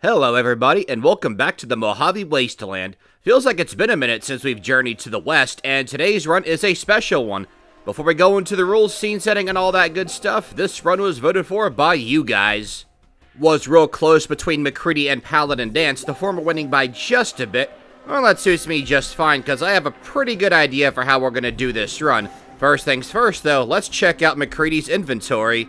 Hello everybody, and welcome back to the Mojave Wasteland. Feels like it's been a minute since we've journeyed to the west, and today's run is a special one. Before we go into the rules, scene setting, and all that good stuff, this run was voted for by you guys. Was real close between MacCready and Paladin Dance, the former winning by just a bit. Well, that suits me just fine, because I have a pretty good idea for how we're going to do this run. First things first, though, let's check out MacCready's inventory.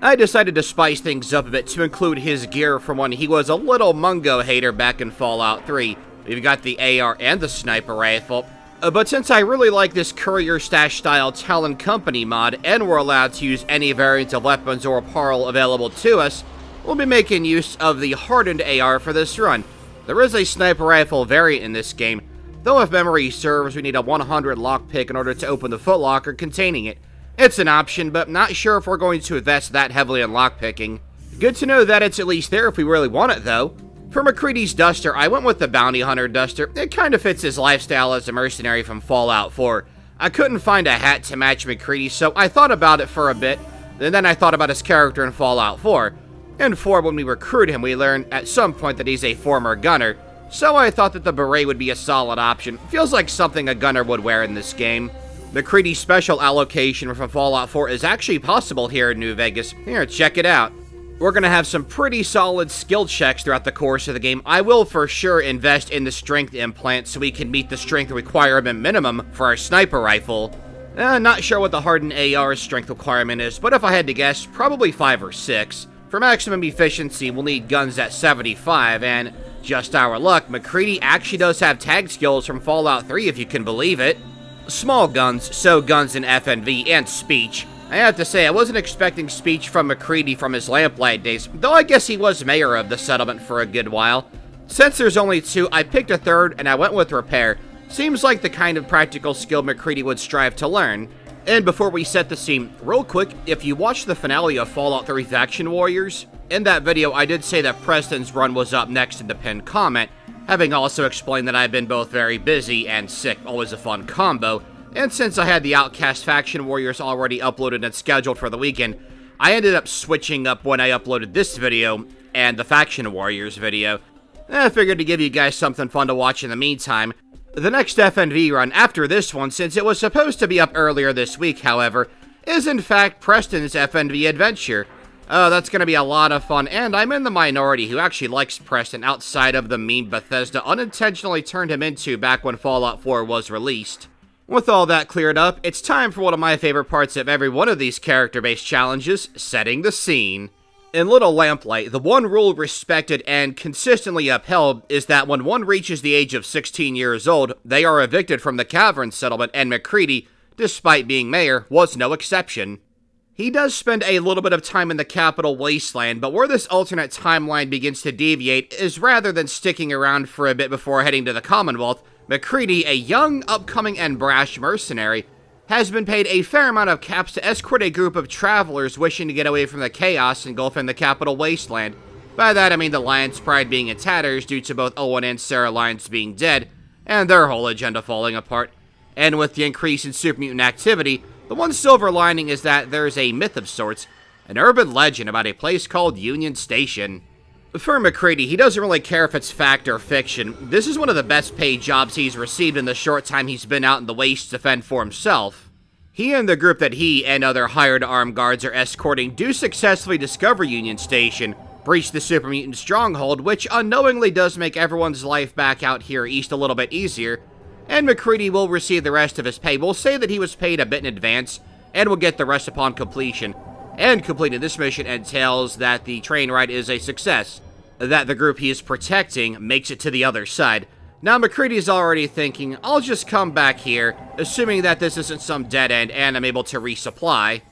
I decided to spice things up a bit to include his gear from when he was a little Mungo hater back in Fallout 3. We've got the AR and the sniper rifle. But since I really like this courier stash style Talon Company mod, and we're allowed to use any variant of weapons or apparel available to us, we'll be making use of the hardened AR for this run. There is a sniper rifle variant in this game, though if memory serves, we need a 100 lockpick in order to open the footlocker containing it. It's an option, but not sure if we're going to invest that heavily in lockpicking. Good to know that it's at least there if we really want it, though. For MacCready's duster, I went with the Bounty Hunter duster. It kind of fits his lifestyle as a mercenary from Fallout 4. I couldn't find a hat to match MacCready, so I thought about it for a bit, and then I thought about his character in Fallout 4. In 4, when we recruit him, we learn at some point that he's a former gunner, so I thought that the beret would be a solid option. Feels like something a gunner would wear in this game. MacCready's special allocation from Fallout 4 is actually possible here in New Vegas. Here, check it out. We're going to have some pretty solid skill checks throughout the course of the game. I will for sure invest in the strength implant so we can meet the strength requirement minimum for our sniper rifle. Not sure what the hardened AR's strength requirement is, but if I had to guess, probably 5 or 6. For maximum efficiency, we'll need guns at 75, and just our luck, MacCready actually does have tag skills from Fallout 3 if you can believe it. Small guns, so guns in FNV, and speech. I have to say, I wasn't expecting speech from MacCready from his Lamplight days, though I guess he was mayor of the settlement for a good while. Since there's only 2, I picked a third, and I went with repair. Seems like the kind of practical skill MacCready would strive to learn. And before we set the scene, real quick, if you watched the finale of Fallout 3 Faction Warriors, in that video I did say that Preston's run was up next in the pinned comment, having also explained that I've been both very busy and sick, always a fun combo, and since I had the Outcast Faction Warriors already uploaded and scheduled for the weekend, I ended up switching up when I uploaded this video and the Faction Warriors video. I figured to give you guys something fun to watch in the meantime. The next FNV run after this one, since it was supposed to be up earlier this week, however, is in fact Preston's FNV adventure. Oh, that's going to be a lot of fun, and I'm in the minority who actually likes Preston outside of the meme Bethesda unintentionally turned him into back when Fallout 4 was released. With all that cleared up, it's time for one of my favorite parts of every one of these character-based challenges, setting the scene. In Little Lamplight, the one rule respected and consistently upheld is that when one reaches the age of 16 years old, they are evicted from the cavern settlement, and MacCready, despite being mayor, was no exception. He does spend a little bit of time in the Capital Wasteland, but where this alternate timeline begins to deviate is rather than sticking around for a bit before heading to the Commonwealth, MacCready, a young, upcoming, and brash mercenary, has been paid a fair amount of caps to escort a group of travelers wishing to get away from the chaos engulfing the Capital Wasteland. By that I mean the Lyons Pride being in tatters due to both Owyn and Sarah Lyons being dead, and their whole agenda falling apart. And with the increase in super mutant activity, the one silver lining is that there's a myth of sorts, an urban legend about a place called Union Station. For MacCready, he doesn't really care if it's fact or fiction. This is one of the best paid jobs he's received in the short time he's been out in the wastes to fend for himself. He and the group that he and other hired armed guards are escorting do successfully discover Union Station, breach the super mutant stronghold, which unknowingly does make everyone's life back out here east a little bit easier, and MacCready will receive the rest of his pay. We'll say that he was paid a bit in advance, and will get the rest upon completion. And completing this mission entails that the train ride is a success, that the group he is protecting makes it to the other side. Now MacCready's already thinking, I'll just come back here, assuming that this isn't some dead end and I'm able to resupply.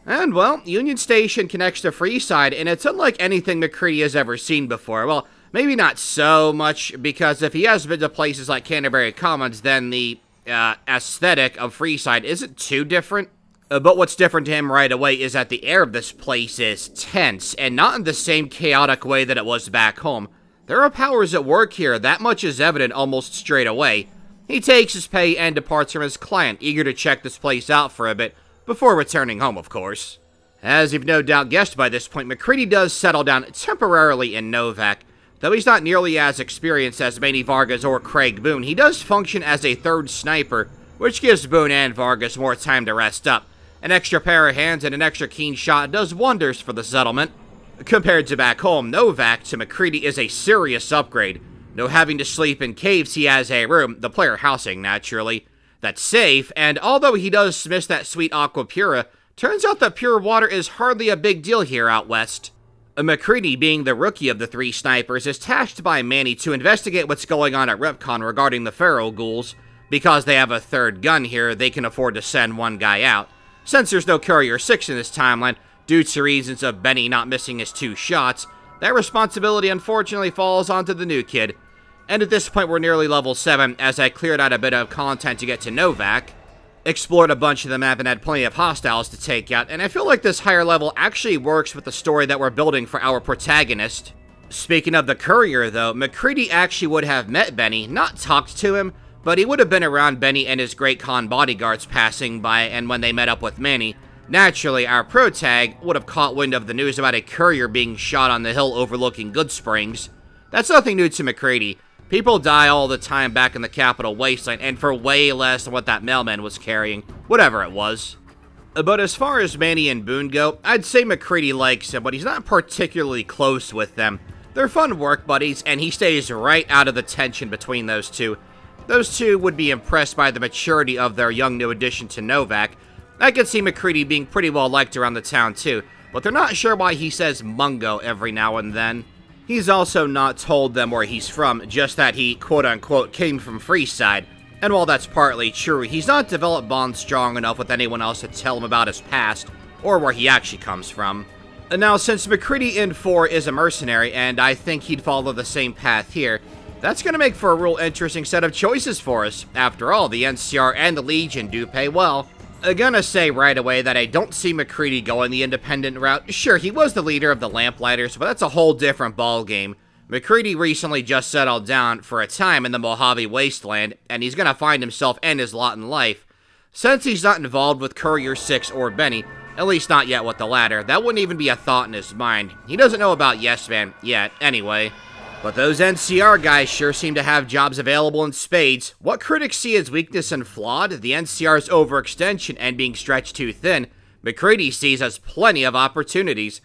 And well, Union Station connects to Freeside, and it's unlike anything MacCready has ever seen before. Well, maybe not so much, because if he has been to places like Canterbury Commons, then the aesthetic of Freeside isn't too different. But what's different to him right away is that the air of this place is tense, and not in the same chaotic way that it was back home. There are powers at work here, that much is evident almost straight away. He takes his pay and departs from his client, eager to check this place out for a bit, before returning home, of course. As you've no doubt guessed by this point, MacCready does settle down temporarily in Novak. Though he's not nearly as experienced as Manny Vargas or Craig Boone, he does function as a third sniper, which gives Boone and Vargas more time to rest up. An extra pair of hands and an extra keen shot does wonders for the settlement. Compared to back home, Novak to MacCready is a serious upgrade. No having to sleep in caves, he has a room, the player housing naturally, that's safe, and although he does miss that sweet aqua pura, turns out that pure water is hardly a big deal here out west. MacCready, being the rookie of the three snipers, is tasked by Manny to investigate what's going on at RepCon regarding the Pharaoh ghouls. Because they have a third gun here, they can afford to send one guy out. Since there's no Courier 6 in this timeline, due to reasons of Benny not missing his 2 shots, that responsibility unfortunately falls onto the new kid. And at this point we're nearly level 7, as I cleared out a bit of content to get to Novak, explored a bunch of the map and had plenty of hostiles to take out, and I feel like this higher level actually works with the story that we're building for our protagonist. Speaking of the Courier though, MacCready actually would have met Benny, not talked to him, but he would have been around Benny and his Great Khan bodyguards passing by, and when they met up with Manny, naturally our protag would have caught wind of the news about a courier being shot on the hill overlooking Goodsprings. That's nothing new to MacCready. People die all the time back in the Capital Wasteland, and for way less than what that mailman was carrying, whatever it was. But as far as Manny and Boone go, I'd say MacCready likes him, but he's not particularly close with them. They're fun work buddies, and he stays right out of the tension between those two. Those two would be impressed by the maturity of their young new addition to Novak. I could see MacCready being pretty well liked around the town too, but they're not sure why he says Mungo every now and then. He's also not told them where he's from, just that he, quote-unquote, came from Freeside. And while that's partly true, he's not developed bonds strong enough with anyone else to tell him about his past, or where he actually comes from. And now, since MacCready in 4 is a mercenary, and I think he'd follow the same path here, that's going to make for a real interesting set of choices for us. After all, the NCR and the Legion do pay well. I'm gonna say right away that I don't see MacCready going the independent route. Sure, he was the leader of the Lamplighters, but that's a whole different ballgame. MacCready recently just settled down for a time in the Mojave Wasteland, and he's gonna find himself and his lot in life. Since he's not involved with Courier 6 or Benny, at least not yet with the latter, that wouldn't even be a thought in his mind. He doesn't know about Yes Man yet, anyway. But those NCR guys sure seem to have jobs available in spades. What critics see as weakness and flawed, the NCR's overextension and being stretched too thin, MacCready sees as plenty of opportunities.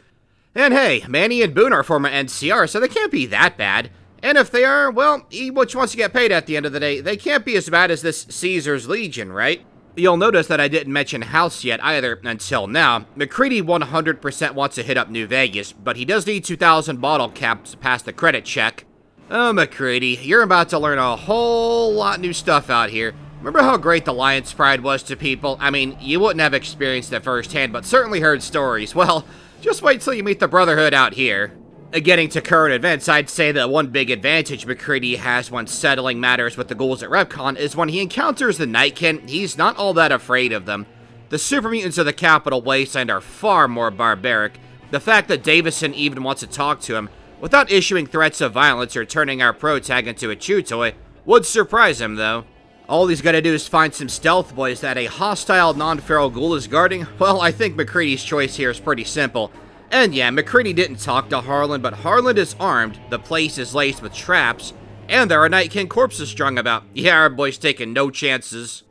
And hey, Manny and Boone are former NCR, so they can't be that bad. And if they are, well, he wants to get paid at the end of the day. They can't be as bad as this Caesar's Legion, right? You'll notice that I didn't mention House yet either until now. MacCready 100% wants to hit up New Vegas, but he does need 2,000 bottle caps to pass the credit check. Oh, MacCready, you're about to learn a whole lot new stuff out here. Remember how great the Lyons Pride was to people? I mean, you wouldn't have experienced it firsthand, but certainly heard stories. Well, just wait till you meet the Brotherhood out here. Getting to current events, I'd say that one big advantage MacCready has when settling matters with the ghouls at RepCon is when he encounters the Nightkin, he's not all that afraid of them. The super mutants of the Capital Wasteland are far more barbaric. The fact that Davison even wants to talk to him, without issuing threats of violence or turning our protag into a chew toy, would surprise him though. All he's gotta do is find some stealth boys that a hostile non-feral ghoul is guarding. Well, I think MacCready's choice here is pretty simple. And yeah, MacCready didn't talk to Harlan, but Harlan is armed, the place is laced with traps, and there are Nightkin corpses strung about. Yeah, our boy's taking no chances.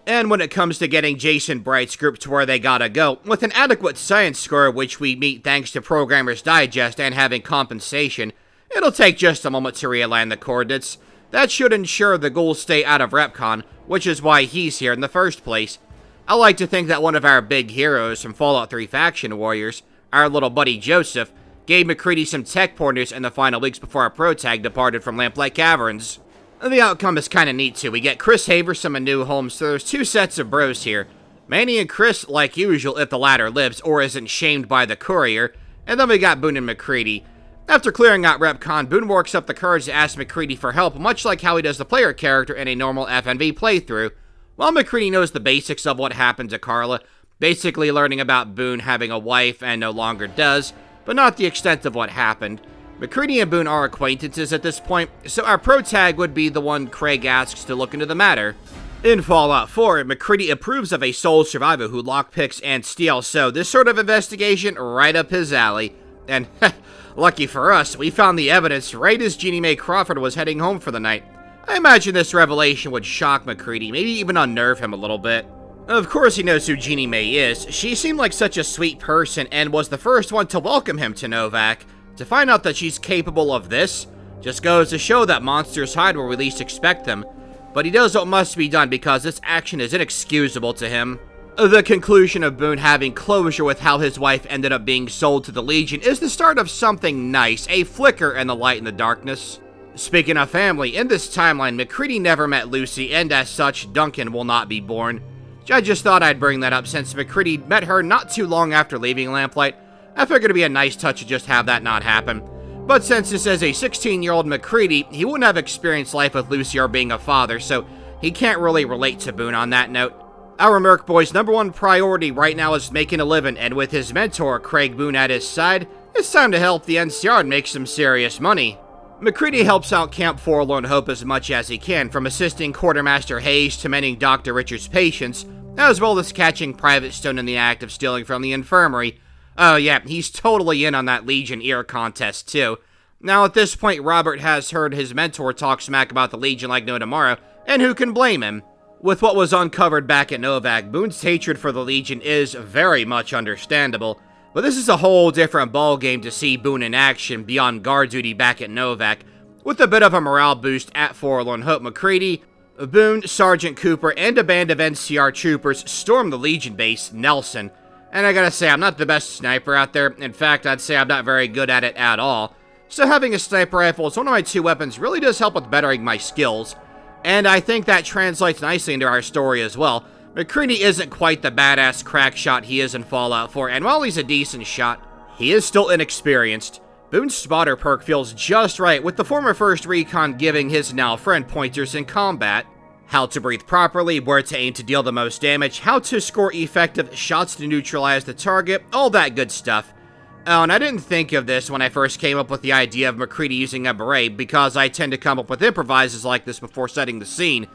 And when it comes to getting Jason Bright's group to where they gotta go, with an adequate science score which we meet thanks to Programmer's Digest and having compensation, it'll take just a moment to realign the coordinates. That should ensure the ghouls stay out of RepCon, which is why he's here in the first place. I like to think that one of our big heroes from Fallout 3 Faction Warriors, our little buddy Joseph, gave MacCready some tech pointers in the final weeks before our protag departed from Lamplight Caverns. The outcome is kinda neat too. We get Chris Haversom a new home, so there's 2 sets of bros here. Manny and Chris, like usual, if the latter lives or isn't shamed by the courier, and then we got Boone and MacCready. After clearing out RepCon, Boone works up the courage to ask MacCready for help, much like how he does the player character in a normal FNV playthrough. While MacCready knows the basics of what happened to Carla, basically learning about Boone having a wife and no longer does, but not the extent of what happened. MacCready and Boone are acquaintances at this point, so our protag would be the one Craig asks to look into the matter. In Fallout 4, MacCready approves of a sole survivor who lockpicks and steals, so this sort of investigation right up his alley. And Lucky for us, we found the evidence right as Jeannie Mae Crawford was heading home for the night. I imagine this revelation would shock MacCready, maybe even unnerve him a little bit. Of course he knows who Jeannie Mae is. She seemed like such a sweet person and was the first one to welcome him to Novac. To find out that she's capable of this just goes to show that monsters hide where we least expect them. But he does what must be done because this action is inexcusable to him. The conclusion of Boone having closure with how his wife ended up being sold to the Legion is the start of something nice, a flicker in the light in the darkness. Speaking of family, in this timeline, MacCready never met Lucy, and as such, Duncan will not be born. I just thought I'd bring that up since MacCready met her not too long after leaving Lamplight. I figured it'd be a nice touch to just have that not happen. But since this is a 16-year-old MacCready, he wouldn't have experienced life with Lucy or being a father, so he can't really relate to Boone on that note. Our Merc Boy's #1 priority right now is making a living, and with his mentor, Craig Boone, at his side, it's time to help the NCR make some serious money. MacCready helps out Camp Forlorn Hope as much as he can, from assisting Quartermaster Hayes to mending Dr. Richards' patients, as well as catching Private Stone in the act of stealing from the infirmary. Oh yeah, he's totally in on that Legion ear contest too. Now at this point, Robert has heard his mentor talk smack about the Legion like no tomorrow, and who can blame him? With what was uncovered back at Novac, Boone's hatred for the Legion is very much understandable, but this is a whole different ballgame to see Boone in action beyond guard duty back at Novac. With a bit of a morale boost at Forlorn Hope, MacCready, Boone, Sergeant Cooper, and a band of NCR troopers storm the Legion base, Nelson. And I gotta say, I'm not the best sniper out there. In fact, I'd say I'm not very good at it at all. So having a sniper rifle as one of my 2 weapons really does help with bettering my skills. And I think that translates nicely into our story as well. MacCready isn't quite the badass crack shot he is in Fallout 4, and while he's a decent shot, he is still inexperienced. Boone's spotter perk feels just right, with the former 1st Recon giving his now friend pointers in combat. How to breathe properly, where to aim to deal the most damage, how to score effective shots to neutralize the target, all that good stuff. Oh, and I didn't think of this when I first came up with the idea of MacCready using a beret, because I tend to come up with improvises like this before setting the scene.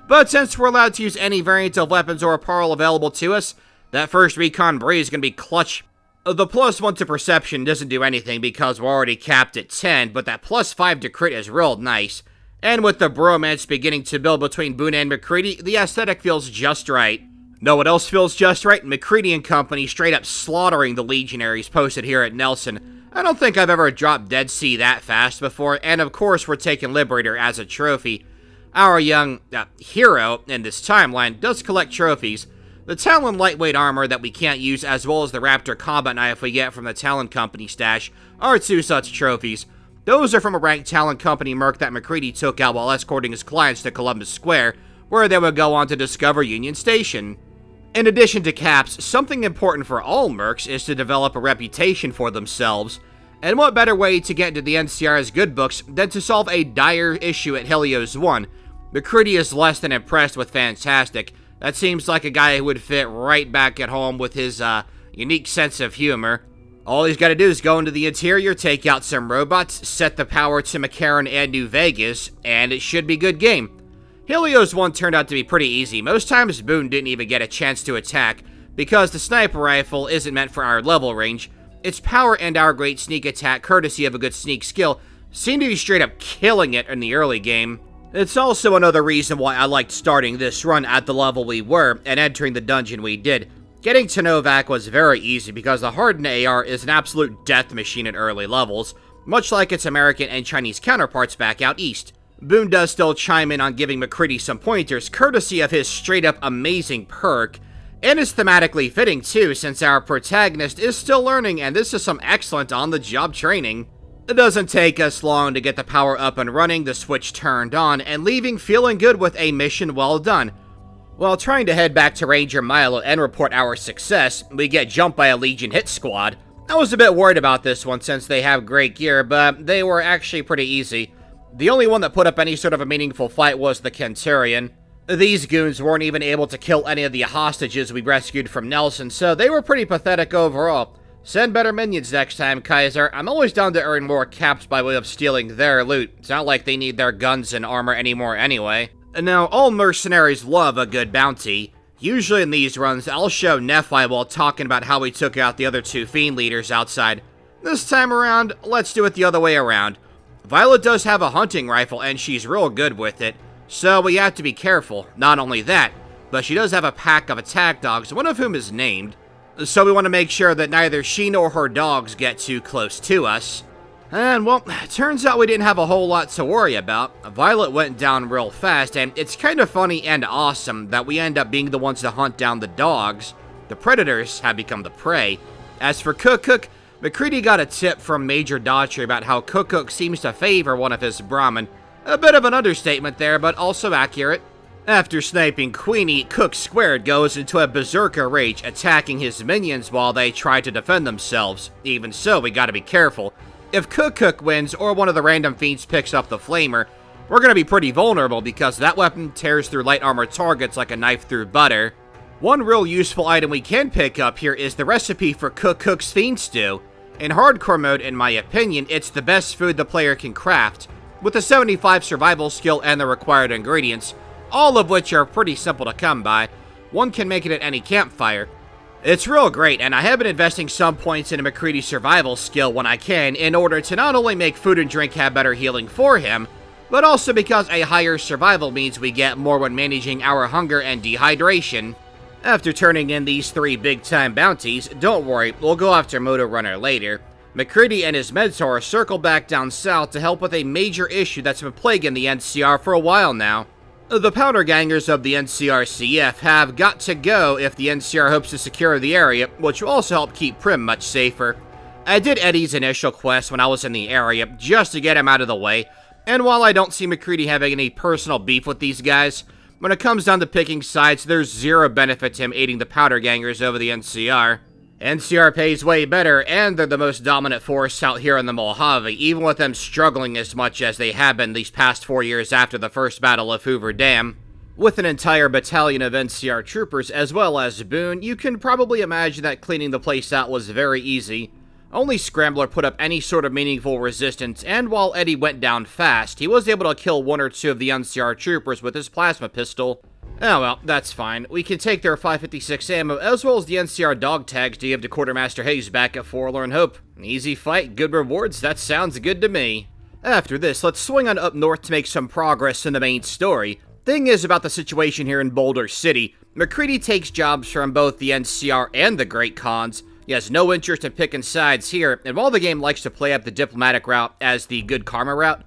But since we're allowed to use any variant of weapons or apparel available to us, that 1st Recon beret is going to be clutch. The +1 to perception doesn't do anything because we're already capped at 10, but that +5 to crit is real nice. And with the bromance beginning to build between Boone and MacCready, the aesthetic feels just right. Know what else feels just right? MacCready and company straight up slaughtering the Legionaries posted here at Nelson. I don't think I've ever dropped Dead Sea that fast before, and of course we're taking Liberator as a trophy. Our young hero in this timeline does collect trophies. The Talon lightweight armor that we can't use, as well as the Raptor combat knife we get from the Talon Company stash, are 2 such trophies. Those are from a ranked Talon Company merc that MacCready took out while escorting his clients to Columbus Square, where they would go on to discover Union Station. In addition to caps, something important for all mercs is to develop a reputation for themselves. And what better way to get into the NCR's good books than to solve a dire issue at Helios 1? MacCready is less than impressed with Fantastic. That seems like a guy who would fit right back at home with his unique sense of humor. All he's got to do is go into the interior, take out some robots, set the power to McCarran and New Vegas, and it should be good game. Helios 1 turned out to be pretty easy. Most times Boone didn't even get a chance to attack, because the sniper rifle isn't meant for our level range. Its power and our great sneak attack, courtesy of a good sneak skill, seem to be straight up killing it in the early game. It's also another reason why I liked starting this run at the level we were, and entering the dungeon we did. Getting to Novac was very easy because the hardened AR is an absolute death machine at early levels, much like its American and Chinese counterparts back out east. Boone does still chime in on giving MacCready some pointers, courtesy of his straight-up amazing perk, and is thematically fitting too, since our protagonist is still learning, and this is some excellent on-the-job training. It doesn't take us long to get the power up and running, the switch turned on, and leaving feeling good with a mission well done. While trying to head back to Ranger Milo and report our success, we get jumped by a Legion hit squad. I was a bit worried about this one since they have great gear, but they were actually pretty easy. The only one that put up any sort of a meaningful fight was the Kenturian. These goons weren't even able to kill any of the hostages we rescued from Nelson, so they were pretty pathetic overall. Send better minions next time, Kaiser. I'm always down to earn more caps by way of stealing their loot. It's not like they need their guns and armor anymore anyway. Now, all mercenaries love a good bounty. Usually in these runs, I'll show Nephi while talking about how we took out the other 2 fiend leaders outside. This time around, let's do it the other way around. Violet does have a hunting rifle, and she's real good with it, so we have to be careful. Not only that, but she does have a pack of attack dogs, one of whom is named, so we want to make sure that neither she nor her dogs get too close to us. And, well, turns out we didn't have a whole lot to worry about. Violet went down real fast, and it's kind of funny and awesome that we end up being the ones to hunt down the dogs. The predators have become the prey. As for Cook, MacCready got a tip from Major Daughtry about how Cook seems to favor one of his Brahmin. A bit of an understatement there, but also accurate. After sniping Queenie, Cook Squared goes into a berserker rage, attacking his minions while they try to defend themselves. Even so, we gotta be careful. If Cook wins, or one of the random fiends picks up the flamer, we're gonna be pretty vulnerable because that weapon tears through light armor targets like a knife through butter. One real useful item we can pick up here is the recipe for Cook's Fiend Stew. In hardcore mode, in my opinion, it's the best food the player can craft, with the 75 survival skill and the required ingredients, all of which are pretty simple to come by. One can make it at any campfire. It's real great, and I have been investing some points into MacCready's survival skill when I can, in order to not only make food and drink have better healing for him, but also because a higher survival means we get more when managing our hunger and dehydration. After turning in these 3 big-time bounties, don't worry, we'll go after Moto Runner later. MacCready and his mentor circle back down south to help with a major issue that's been plaguing the NCR for a while now. The powder gangers of the NCRCF have got to go if the NCR hopes to secure the area, which will also help keep Prim much safer. I did Eddie's initial quest when I was in the area, just to get him out of the way, and while I don't see MacCready having any personal beef with these guys, when it comes down to picking sides, there's zero benefit to him aiding the powder gangers over the NCR. NCR pays way better, and they're the most dominant force out here in the Mojave, even with them struggling as much as they have been these past 4 years after the first Battle of Hoover Dam. With an entire battalion of NCR troopers as well as Boone, you can probably imagine that cleaning the place out was very easy. Only Scrambler put up any sort of meaningful resistance, and while Eddie went down fast, he was able to kill 1 or 2 of the NCR troopers with his plasma pistol. Oh well, that's fine. We can take their 556 ammo as well as the NCR dog tags to give to Quartermaster Hayes back at Forlorn Hope. Easy fight, good rewards, that sounds good to me. After this, let's swing on up north to make some progress in the main story. Thing is about the situation here in Boulder City, MacCready takes jobs from both the NCR and the Great Khans. He has no interest in picking sides here, and while the game likes to play up the diplomatic route as the good karma route,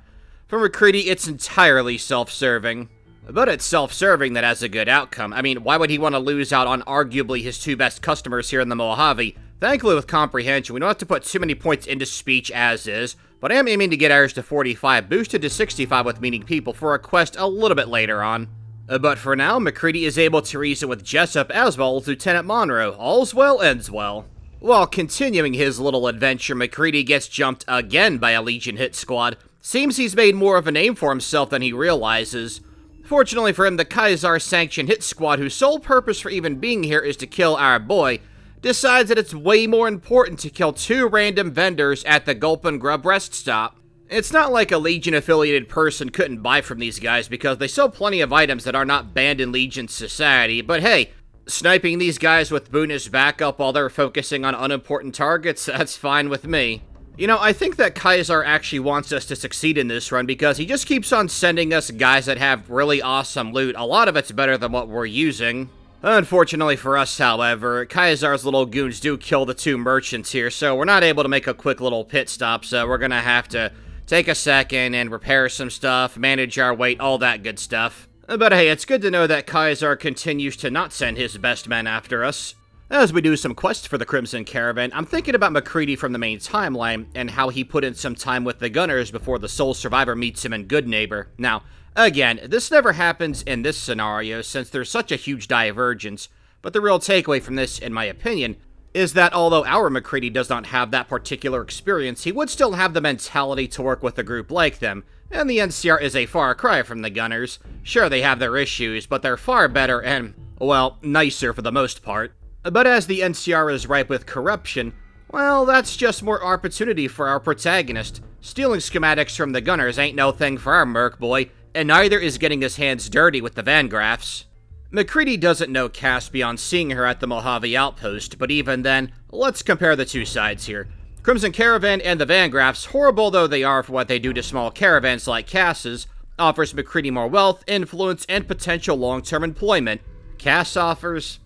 for MacCready it's entirely self-serving. But it's self-serving that has a good outcome. I mean, why would he want to lose out on arguably his 2 best customers here in the Mojave? Thankfully with comprehension, we don't have to put too many points into speech as is, but I am aiming to get ours to 45, boosted to 65 with meeting people for a quest a little bit later on. But for now, MacCready is able to reason with Jessup as well as Lieutenant Monroe. All's well ends well. While continuing his little adventure, MacCready gets jumped again by a Legion hit squad. Seems he's made more of a name for himself than he realizes. Fortunately for him, the Kaiser-sanctioned hit squad, whose sole purpose for even being here is to kill our boy, decides that it's way more important to kill 2 random vendors at the Gulp and Grub rest stop. It's not like a Legion-affiliated person couldn't buy from these guys because they sell plenty of items that are not banned in Legion society, but hey, sniping these guys with Boone as backup while they're focusing on unimportant targets, that's fine with me. You know, I think that Kaiser actually wants us to succeed in this run because he just keeps on sending us guys that have really awesome loot. A lot of it's better than what we're using. Unfortunately for us, however, Kaiser's little goons do kill the 2 merchants here, so we're not able to make a quick little pit stop, so we're gonna have to take a second and repair some stuff, manage our weight, all that good stuff. But hey, it's good to know that Kaiser continues to not send his best men after us. As we do some quests for the Crimson Caravan, I'm thinking about MacCready from the main timeline and how he put in some time with the Gunners before the sole survivor meets him in Good Neighbor. Now, again, this never happens in this scenario since there's such a huge divergence, but the real takeaway from this, in my opinion, is that although our MacCready does not have that particular experience, he would still have the mentality to work with a group like them, and the NCR is a far cry from the Gunners. Sure, they have their issues, but they're far better and, well, nicer for the most part. But as the NCR is ripe with corruption, well, that's just more opportunity for our protagonist. Stealing schematics from the Gunners ain't no thing for our merc boy, and neither is getting his hands dirty with the Vangraffs. MacCready doesn't know Cass beyond seeing her at the Mojave Outpost, but even then, let's compare the 2 sides here. Crimson Caravan and the Van Graffs, horrible though they are for what they do to small caravans like Cass's, offers MacCready more wealth, influence, and potential long-term employment. Cass offers,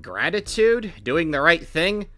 gratitude? Doing the right thing?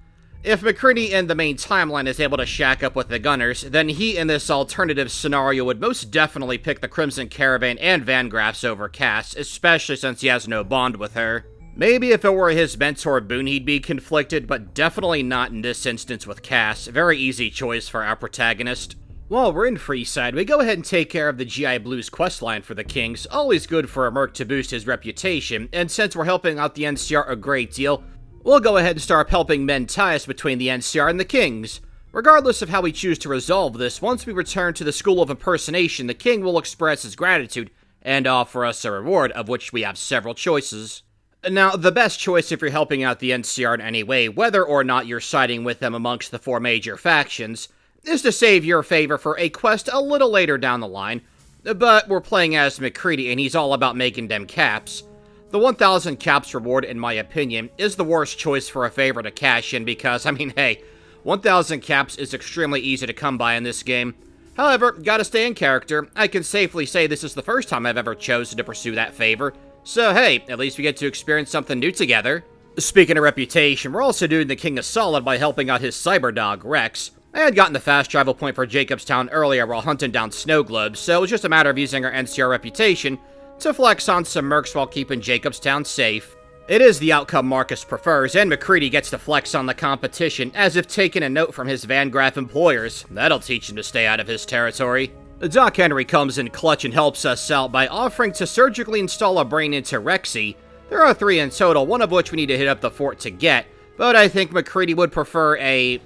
If MacCready in the main timeline is able to shack up with the Gunners, then he in this alternative scenario would most definitely pick the Crimson Caravan and Van Graffs over Cass, especially since he has no bond with her. Maybe if it were his mentor Boone he'd be conflicted, but definitely not in this instance with Cass. Very easy choice for our protagonist. While we're in Freeside, we go ahead and take care of the GI Blues questline for the Kings, always good for a merc to boost his reputation, and since we're helping out the NCR a great deal, we'll go ahead and start helping mend ties between the NCR and the Kings. Regardless of how we choose to resolve this, once we return to the School of Impersonation, the King will express his gratitude and offer us a reward, of which we have several choices. Now, the best choice if you're helping out the NCR in any way, whether or not you're siding with them amongst the 4 major factions, is to save your favor for a quest a little later down the line, but we're playing as MacCready and he's all about making them caps. The 1,000 caps reward, in my opinion, is the worst choice for a favor to cash in because, I mean, hey, 1,000 caps is extremely easy to come by in this game. However, gotta stay in character. I can safely say this is the first time I've ever chosen to pursue that favor, so hey, at least we get to experience something new together. Speaking of reputation, we're also doing the King a solid by helping out his cyber dog, Rex. I had gotten the fast travel point for Jacobstown earlier while hunting down snow globes, so it was just a matter of using our NCR reputation to flex on some mercs while keeping Jacobstown safe. It is the outcome Marcus prefers, and MacCready gets to flex on the competition, as if taking a note from his Van Graff employers. That'll teach him to stay out of his territory. Doc Henry comes in clutch and helps us out by offering to surgically install a brain into Rexy. There are 3 in total, one of which we need to hit up the fort to get, but I think MacCready would prefer a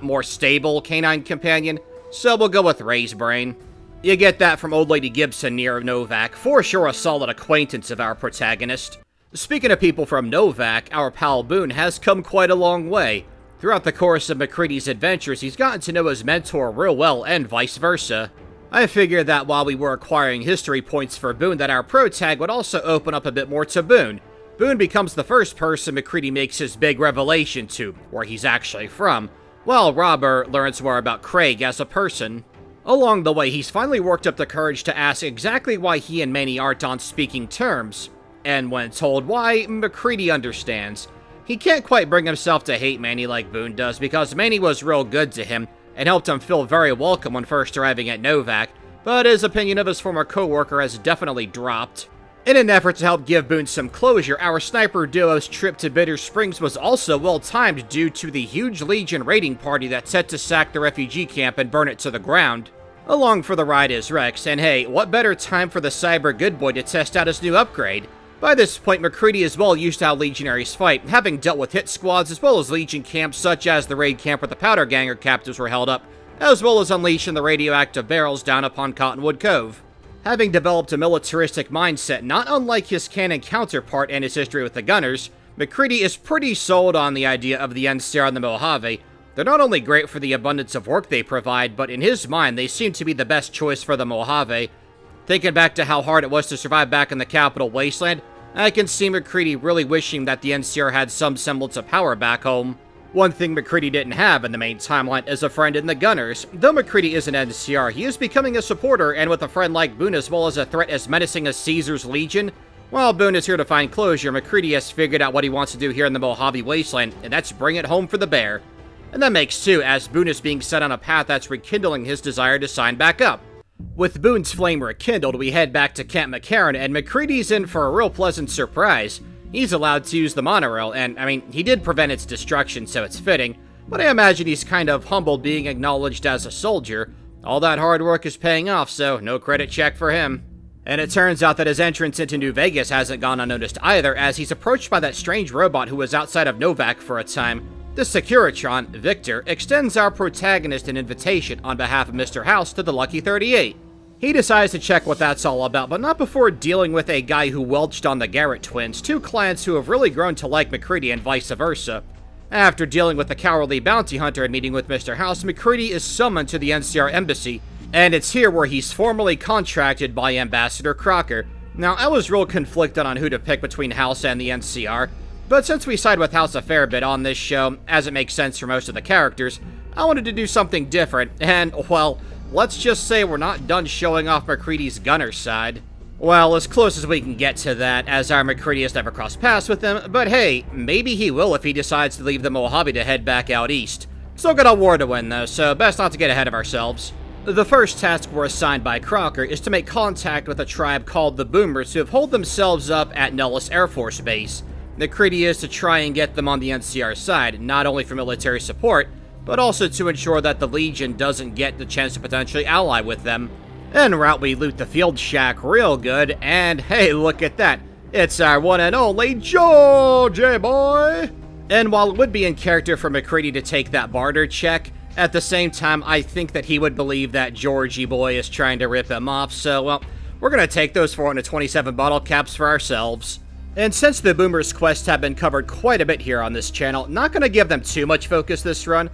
more stable canine companion, so we'll go with Ray's brain. You get that from Old Lady Gibson near Novak, for sure a solid acquaintance of our protagonist. Speaking of people from Novak, our pal Boone has come quite a long way. Throughout the course of MacCready's adventures, he's gotten to know his mentor real well, and vice versa. I figured that while we were acquiring history points for Boone, that our protag would also open up a bit more to Boone. Boone becomes the first person MacCready makes his big revelation to, where he's actually from, while Robert learns more about Craig as a person. Along the way, he's finally worked up the courage to ask exactly why he and Manny aren't on speaking terms. And when told why, MacCready understands. He can't quite bring himself to hate Manny like Boone does, because Manny was real good to him, and helped him feel very welcome when first arriving at Novak, but his opinion of his former co-worker has definitely dropped. In an effort to help give Boone some closure, our sniper duo's trip to Bitter Springs was also well-timed due to the huge Legion raiding party that's set to sack the refugee camp and burn it to the ground. Along for the ride is Rex, and hey, what better time for the cyber good boy to test out his new upgrade? By this point, MacCready is well used to how Legionaries fight, having dealt with hit squads as well as Legion camps such as the raid camp where the Powder Ganger captives were held up, as well as unleashing the radioactive barrels down upon Cottonwood Cove. Having developed a militaristic mindset not unlike his canon counterpart and his history with the Gunners, MacCready is pretty sold on the idea of the NCR and the Mojave. They're not only great for the abundance of work they provide, but in his mind they seem to be the best choice for the Mojave. Thinking back to how hard it was to survive back in the Capital Wasteland, I can see MacCready really wishing that the NCR had some semblance of power back home. One thing MacCready didn't have in the main timeline is a friend in the Gunners. Though MacCready is an NCR, he is becoming a supporter, and with a friend like Boone as well as a threat as menacing as Caesar's Legion. While Boone is here to find closure, MacCready has figured out what he wants to do here in the Mojave Wasteland, and that's bring it home for the bear. And that makes two, as Boone is being set on a path that's rekindling his desire to sign back up. With Boone's flame rekindled, we head back to Camp McCarran, and MacCready's in for a real pleasant surprise. He's allowed to use the monorail, and, I mean, he did prevent its destruction, so it's fitting, but I imagine he's kind of humbled being acknowledged as a soldier. All that hard work is paying off, so no credit check for him. And it turns out that his entrance into New Vegas hasn't gone unnoticed either, as he's approached by that strange robot who was outside of Novak for a time. The Securitron, Victor, extends our protagonist an invitation on behalf of Mr. House to the Lucky 38. He decides to check what that's all about, but not before dealing with a guy who welched on the Garrett twins, two clients who have really grown to like MacCready and vice versa. After dealing with the cowardly bounty hunter and meeting with Mr. House, MacCready is summoned to the NCR embassy, and it's here where he's formally contracted by Ambassador Crocker. Now, I was real conflicted on who to pick between House and the NCR, but since we side with House a fair bit on this show, as it makes sense for most of the characters, I wanted to do something different, and, well, let's just say we're not done showing off MacCready's gunner side. Well, as close as we can get to that, as our MacCready has never crossed paths with him, but hey, maybe he will if he decides to leave the Mojave to head back out east. Still got a war to win, though, so best not to get ahead of ourselves. The first task we're assigned by Crocker is to make contact with a tribe called the Boomers who have holed themselves up at Nellis Air Force Base. MacCready is to try and get them on the NCR side, not only for military support, but also to ensure that the Legion doesn't get the chance to potentially ally with them. En route, we loot the field shack real good, and hey, look at that. It's our one and only Georgie boy! And while it would be in character for MacCready to take that barter check, at the same time, I think that he would believe that Georgie boy is trying to rip him off, so, well, we're gonna take those 427 bottle caps for ourselves. And since the Boomers' quests have been covered quite a bit here on this channel, not gonna give them too much focus this run.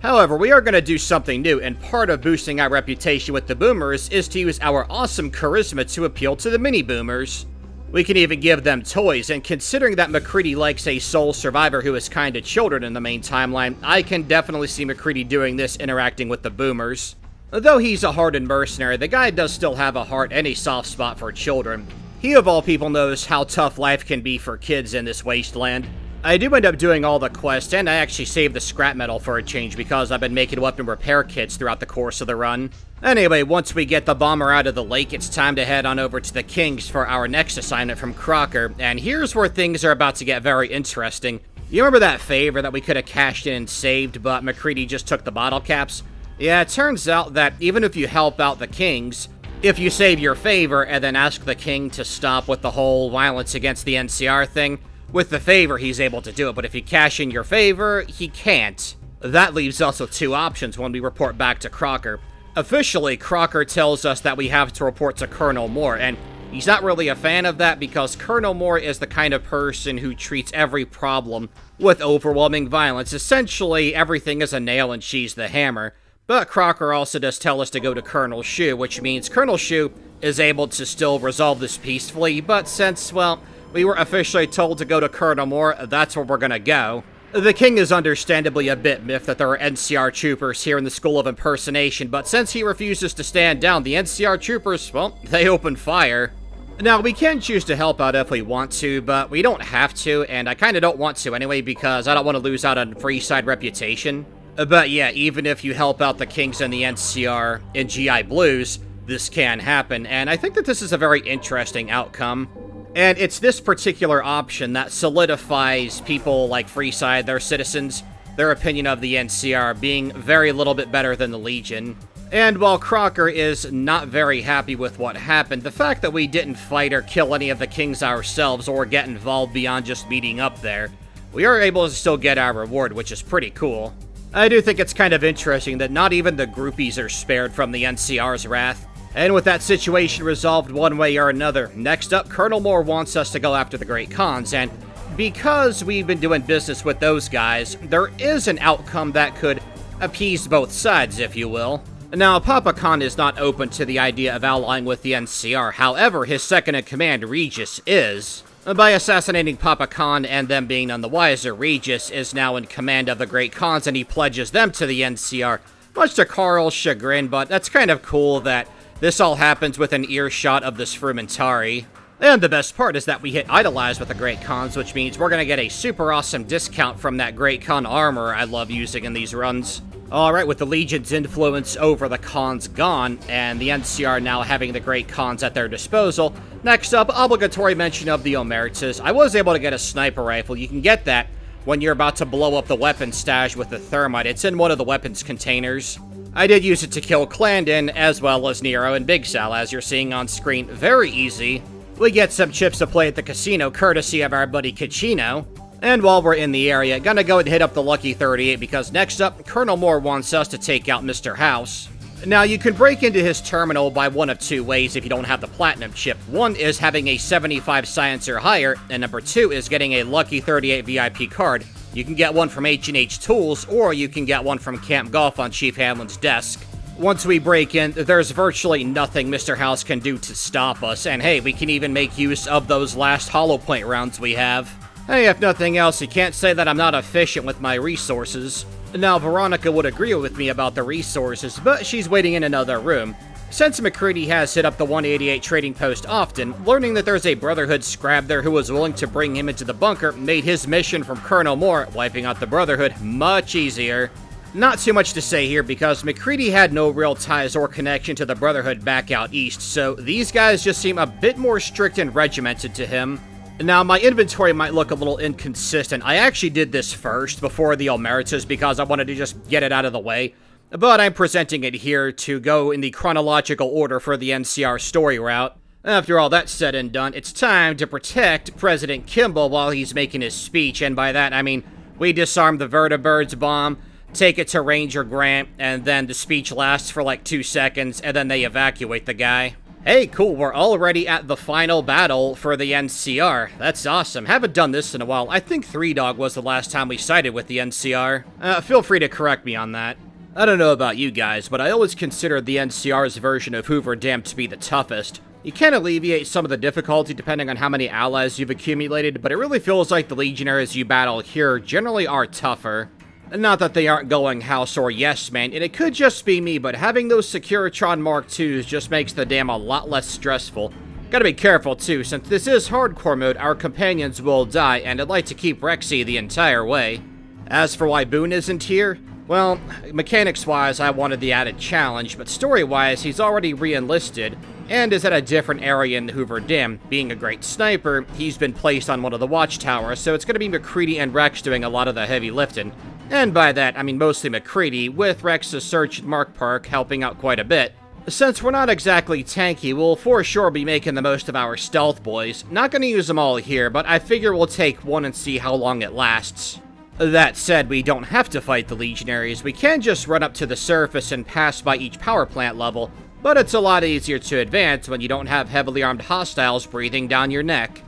However, we are gonna do something new, and part of boosting our reputation with the Boomers is to use our awesome charisma to appeal to the mini-Boomers. We can even give them toys, and considering that MacCready likes a sole survivor who is kind to children in the main timeline, I can definitely see MacCready doing this interacting with the Boomers. Though he's a hardened mercenary, the guy does still have a heart and a soft spot for children. He of all people knows how tough life can be for kids in this wasteland. I do end up doing all the quests, and I actually saved the scrap metal for a change because I've been making weapon repair kits throughout the course of the run. Anyway, once we get the bomber out of the lake, it's time to head on over to the Kings for our next assignment from Crocker, and here's where things are about to get very interesting. You remember that favor that we could have cashed in and saved, but MacCready just took the bottle caps? Yeah, it turns out that even if you help out the Kings, if you save your favor and then ask the King to stop with the whole violence against the NCR thing, with the favor, he's able to do it, but if you cash in your favor, he can't. That leaves us with two options when we report back to Crocker. Officially, Crocker tells us that we have to report to Colonel Moore, and he's not really a fan of that because Colonel Moore is the kind of person who treats every problem with overwhelming violence. Essentially, everything is a nail and she's the hammer. But Crocker also does tell us to go to Colonel Shu, which means Colonel Shu is able to still resolve this peacefully, but since, well, we were officially told to go to Colonel Moore, that's where we're gonna go. The King is understandably a bit miffed that there are NCR troopers here in the School of Impersonation, but since he refuses to stand down, the NCR troopers, well, they open fire. Now, we can choose to help out if we want to, but we don't have to, and I kinda don't want to anyway because I don't want to lose out on Freeside reputation. But yeah, even if you help out the Kings and the NCR in GI Blues, this can happen, and I think that this is a very interesting outcome. And it's this particular option that solidifies people like Freeside, their citizens, their opinion of the NCR being very little bit better than the Legion. And while Crocker is not very happy with what happened, the fact that we didn't fight or kill any of the Kings ourselves or get involved beyond just meeting up there, we are able to still get our reward, which is pretty cool. I do think it's kind of interesting that not even the groupies are spared from the NCR's wrath. And with that situation resolved one way or another, next up, Colonel Moore wants us to go after the Great Khans, and because we've been doing business with those guys, there is an outcome that could appease both sides, if you will. Now, Papa Khan is not open to the idea of allying with the NCR, however, his second-in-command, Regis, is. By assassinating Papa Khan and them being none the wiser, Regis is now in command of the Great Khans, and he pledges them to the NCR, much to Carl's chagrin, but that's kind of cool that this all happens within earshot of this Frumentari. And the best part is that we hit Idolize with the Great Khans, which means we're gonna get a super awesome discount from that Great Khan armor I love using in these runs. Alright, with the Legion's influence over the Khans gone, and the NCR now having the Great Khans at their disposal, next up, obligatory mention of the Omertas. I was able to get a sniper rifle. You can get that when you're about to blow up the weapons stash with the thermite. It's in one of the weapons containers. I did use it to kill Clandon, as well as Nero and Big Sal, as you're seeing on screen. Very easy. We get some chips to play at the casino, courtesy of our buddy Kachino. And while we're in the area, gonna go and hit up the Lucky 38, because next up, Colonel Moore wants us to take out Mr. House. Now, you can break into his terminal by one of two ways if you don't have the Platinum chip. One is having a 75 science or higher, and number two is getting a Lucky 38 VIP card. You can get one from H&H Tools, or you can get one from Camp Golf on Chief Hanlon's desk. Once we break in, there's virtually nothing Mr. House can do to stop us, and hey, we can even make use of those last hollow point rounds we have. Hey, if nothing else, you can't say that I'm not efficient with my resources. Now, Veronica would agree with me about the resources, but she's waiting in another room. Since MacCready has hit up the 188 trading post often, learning that there's a Brotherhood scrab there who was willing to bring him into the bunker made his mission from Colonel Moore, wiping out the Brotherhood, much easier. Not too much to say here because MacCready had no real ties or connection to the Brotherhood back out east, so these guys just seem a bit more strict and regimented to him. Now, my inventory might look a little inconsistent. I actually did this first before the Emeritus because I wanted to just get it out of the way. But I'm presenting it here to go in the chronological order for the NCR story route. After all that's said and done, it's time to protect President Kimball while he's making his speech, and by that I mean we disarm the vertibirds bomb, take it to Ranger Grant, and then the speech lasts for like 2 seconds, and then they evacuate the guy. Hey, cool, we're already at the final battle for the NCR. That's awesome. Haven't done this in a while. I think 3 Dog was the last time we sided with the NCR. Feel free to correct me on that. I don't know about you guys, but I always considered the NCR's version of Hoover Dam to be the toughest. You can alleviate some of the difficulty depending on how many allies you've accumulated, but it really feels like the Legionaries you battle here generally are tougher. Not that they aren't going house or yes man, and it could just be me, but having those Securitron Mark IIs just makes the dam a lot less stressful. Gotta be careful too, since this is hardcore mode, our companions will die, and I'd like to keep Rexy the entire way. As for why Boone isn't here, well, mechanics-wise, I wanted the added challenge, but story-wise, he's already re-enlisted, and is at a different area in Hoover Dam. Being a great sniper, he's been placed on one of the watchtowers, so it's going to be MacCready and Rex doing a lot of the heavy lifting. And by that, I mean mostly MacCready, with Rex's search at Mark Park helping out quite a bit. Since we're not exactly tanky, we'll for sure be making the most of our stealth boys. Not going to use them all here, but I figure we'll take one and see how long it lasts. That said, we don't have to fight the Legionaries. We can just run up to the surface and pass by each power plant level, but it's a lot easier to advance when you don't have heavily armed hostiles breathing down your neck.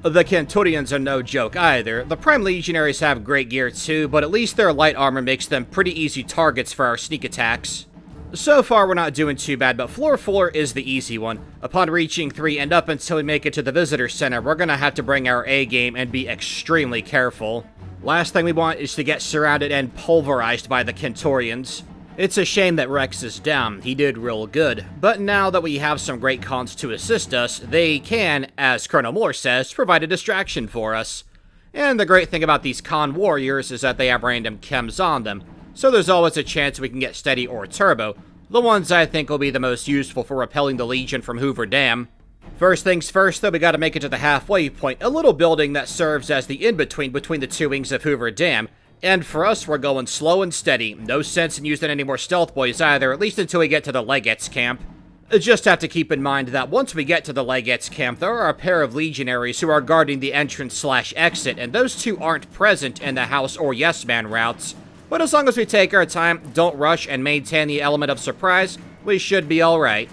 The Kenturians are no joke either. The Prime Legionaries have great gear too, but at least their light armor makes them pretty easy targets for our sneak attacks. So far, we're not doing too bad, but floor 4 is the easy one. Upon reaching 3 and up until we make it to the Visitor Center, we're gonna have to bring our A game and be extremely careful. Last thing we want is to get surrounded and pulverized by the Kenturians. It's a shame that Rex is down. He did real good. But now that we have some great cons to assist us, they can, as Colonel Moore says, provide a distraction for us. And the great thing about these con warriors is that they have random chems on them, so there's always a chance we can get steady or turbo. The ones I think will be the most useful for repelling the Legion from Hoover Dam. First things first, though, we gotta make it to the halfway point, a little building that serves as the in-between between the two wings of Hoover Dam. And for us, we're going slow and steady. No sense in using any more stealth boys either, at least until we get to the Legates camp. Just have to keep in mind that once we get to the Legates camp, there are a pair of Legionaries who are guarding the entrance/exit, and those two aren't present in the House or Yes Man routes. But as long as we take our time, don't rush, and maintain the element of surprise, we should be alright.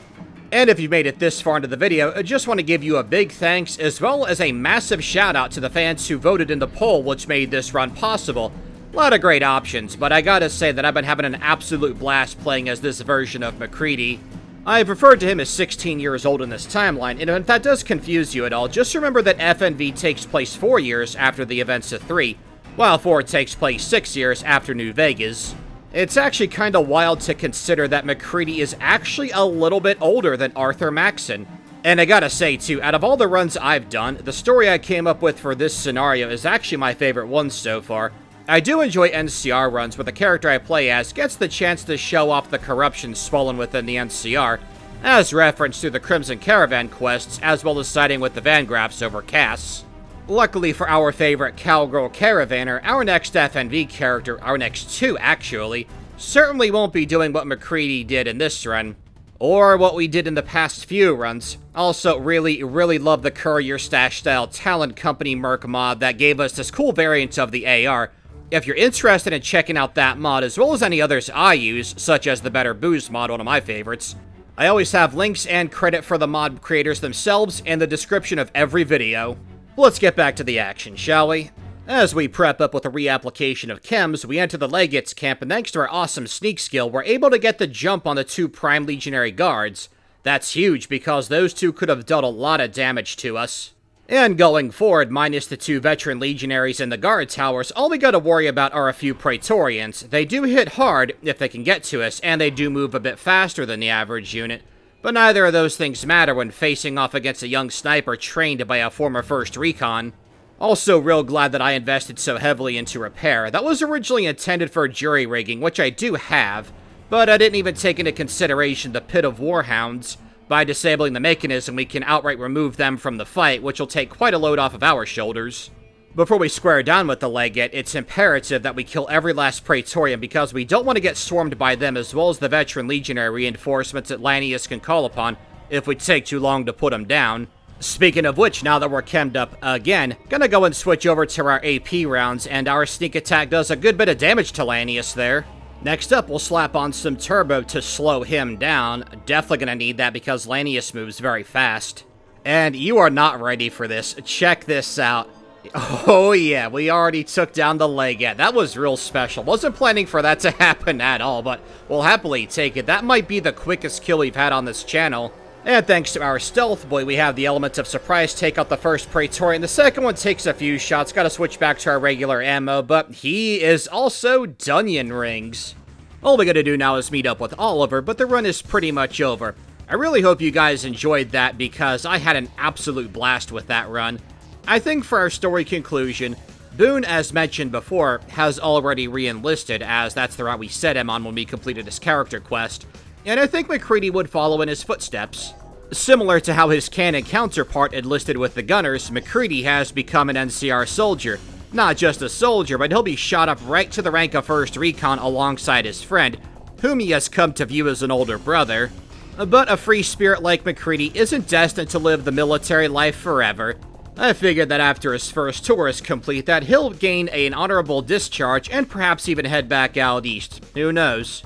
And if you've made it this far into the video, I just want to give you a big thanks, as well as a massive shout out to the fans who voted in the poll which made this run possible. A lot of great options, but I gotta say that I've been having an absolute blast playing as this version of MacCready. I've referred to him as 16 years old in this timeline, and if that does confuse you at all, just remember that FNV takes place 4 years after the events of 3, while 4 takes place 6 years after New Vegas. It's actually kinda wild to consider that MacCready is actually a little bit older than Arthur Maxson. And I gotta say too, out of all the runs I've done, the story I came up with for this scenario is actually my favorite one so far. I do enjoy NCR runs where the character I play as gets the chance to show off the corruption swollen within the NCR, as referenced through the Crimson Caravan quests, as well as siding with the Vangraffs over Cass. Luckily for our favorite cowgirl caravaner, our next FNV character, our next 2 actually, certainly won't be doing what MacCready did in this run, or what we did in the past few runs. Also, really love the Courier Stash style Talent Company Merc mod that gave us this cool variant of the AR. If you're interested in checking out that mod, as well as any others I use, such as the Better Booze mod, one of my favorites, I always have links and credit for the mod creators themselves in the description of every video. Let's get back to the action, shall we? As we prep up with the reapplication of chems, we enter the Legates camp, and thanks to our awesome sneak skill, we're able to get the jump on the 2 Prime Legionary guards. That's huge, because those 2 could have dealt a lot of damage to us. And going forward, minus the 2 veteran legionaries in the guard towers, all we gotta worry about are a few praetorians. They do hit hard if they can get to us, and they do move a bit faster than the average unit. But neither of those things matter when facing off against a young sniper trained by a former 1st Recon. Also real glad that I invested so heavily into repair. That was originally intended for jury rigging, which I do have, but I didn't even take into consideration the pit of warhounds. By disabling the mechanism, we can outright remove them from the fight, which will take quite a load off of our shoulders. Before we square down with the legate, it's imperative that we kill every last Praetorian because we don't want to get swarmed by them as well as the veteran legionary reinforcements that Lyons can call upon if we take too long to put them down. Speaking of which, now that we're chemmed up again, gonna go and switch over to our AP rounds, and our sneak attack does a good bit of damage to Lyons there. Next up, we'll slap on some turbo to slow him down. Definitely gonna need that because Lyons moves very fast. And you are not ready for this. Check this out. Oh yeah, we already took down the legate. That was real special. Wasn't planning for that to happen at all, but we'll happily take it. That might be the quickest kill we've had on this channel. And thanks to our stealth boy, we have the element of surprise take out the first Praetorian. The second one takes a few shots. Gotta switch back to our regular ammo, but he is also Dunyan Rings. All we gotta do now is meet up with Oliver, but the run is pretty much over. I really hope you guys enjoyed that because I had an absolute blast with that run. I think for our story conclusion, Boone, as mentioned before, has already re-enlisted, as that's the route we set him on when we completed his character quest, and I think MacCready would follow in his footsteps. Similar to how his canon counterpart enlisted with the Gunners, MacCready has become an NCR soldier. Not just a soldier, but he'll be shot up right to the rank of 1st Recon alongside his friend, whom he has come to view as an older brother. But a free spirit like MacCready isn't destined to live the military life forever. I figured that after his first tour is complete that he'll gain an honorable discharge and perhaps even head back out east. Who knows?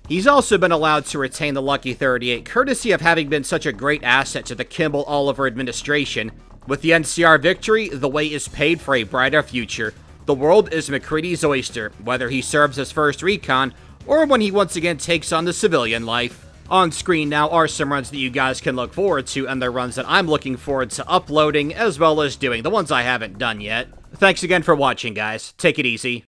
He's also been allowed to retain the Lucky 38, courtesy of having been such a great asset to the Kimball Oliver administration. With the NCR victory, the way is paid for a brighter future. The world is MacCready's oyster, whether he serves as 1st Recon or when he once again takes on the civilian life. On screen now are some runs that you guys can look forward to, and they're runs that I'm looking forward to uploading as well as doing, the ones I haven't done yet. Thanks again for watching, guys. Take it easy.